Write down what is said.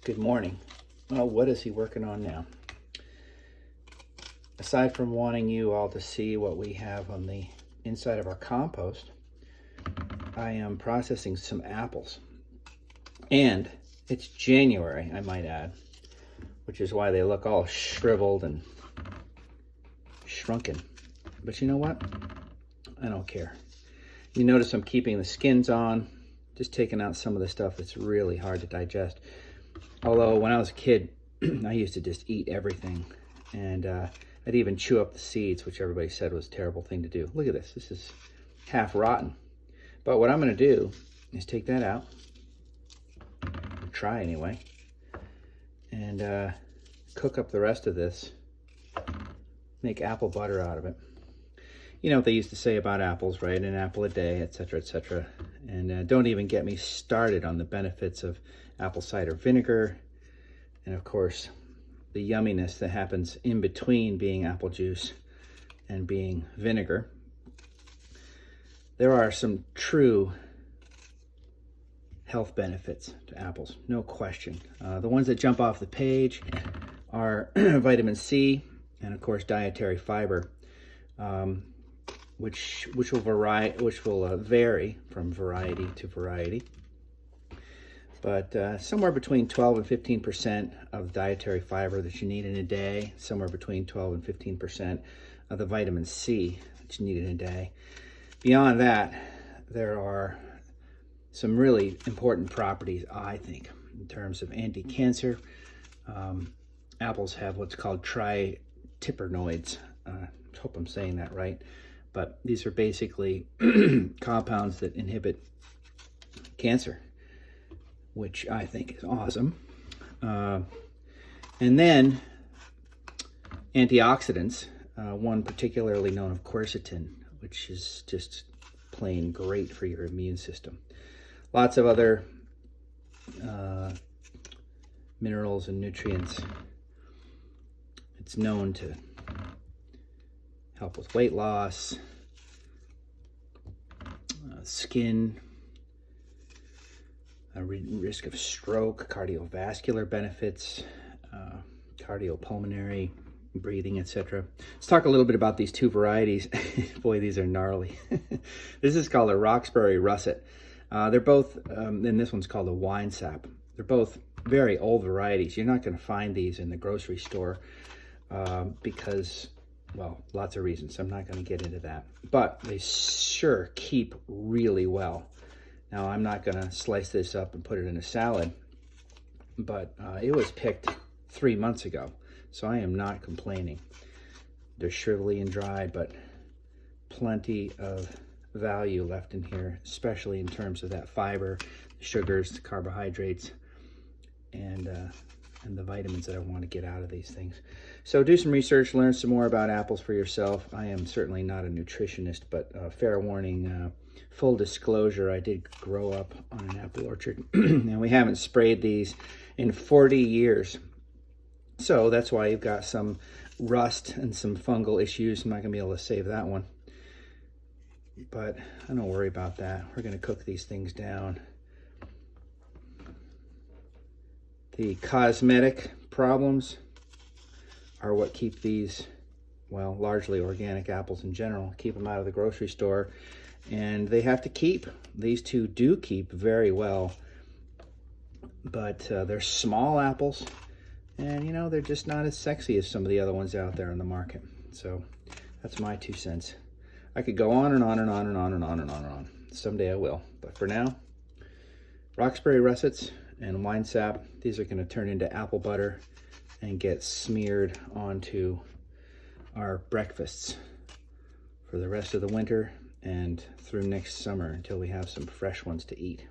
Good morning. Well, what is he working on now? Aside from wanting you all to see what we have on the inside of our compost, I am processing some apples. And it's January, I might add, which is why they look all shriveled and shrunken. But you know what? I don't care. You notice I'm keeping the skins on, just taking out some of the stuff that's really hard to digest. Although when I was a kid, I used to just eat everything, and I'd even chew up the seeds, which everybody said was a terrible thing to do. Look at this. This is half rotten. But what I'm going to do is take that out, try anyway, and cook up the rest of this, make apple butter out of it. You know what they used to say about apples, right? An apple a day, etc., etc. And don't even get me started on the benefits of apple cider vinegar, and of course, the yumminess that happens in between being apple juice and being vinegar. There are some true health benefits to apples, no question. The ones that jump off the page are vitamin C and, of course, dietary fiber. Which will vary from variety to variety, but somewhere between 12 and 15% of the dietary fiber that you need in a day, somewhere between 12 and 15% of the vitamin C that you need in a day. Beyond that, there are some really important properties, I think, in terms of anti-cancer. Apples have what's called triterpenoids. I hope I'm saying that right. But these are basically compounds that inhibit cancer, which I think is awesome. And then antioxidants, one particularly known as quercetin, which is just plain great for your immune system. Lots of other minerals and nutrients. It's known to help with weight loss, skin, risk of stroke, cardiovascular benefits, cardiopulmonary, breathing, etc. Let's talk a little bit about these two varieties. Boy, these are gnarly. This is called a Roxbury Russet. They're both, and this one's called a Wine Sap. They're both very old varieties. You're not going to find these in the grocery store because, well, lots of reasons. I'm not going to get into that. But they sure keep really well. Now, I'm not going to slice this up and put it in a salad, but it was picked 3 months ago, so I am not complaining. They're shrivelly and dry, but plenty of value left in here, especially in terms of that fiber, the sugars, the carbohydrates, and the vitamins that I want to get out of these things. So do some research, learn some more about apples for yourself. I am certainly not a nutritionist, but fair warning, full disclosure, I did grow up on an apple orchard, and we haven't sprayed these in 40 years. So that's why you've got some rust and some fungal issues. I'm not going to be able to save that one. But I don't worry about that. We're going to cook these things down. The cosmetic problems are what keep these, well, largely organic apples in general, keep them out of the grocery store. And they have to keep. These two do keep very well. But they're small apples. And, you know, they're just not as sexy as some of the other ones out there in the market. So that's my 2 cents. I could go on and on and on and on and on and on and on. Someday I will. But for now, Roxbury Russets and Wine Sap, these are going to turn into apple butter and get smeared onto our breakfasts for the rest of the winter and through next summer until we have some fresh ones to eat.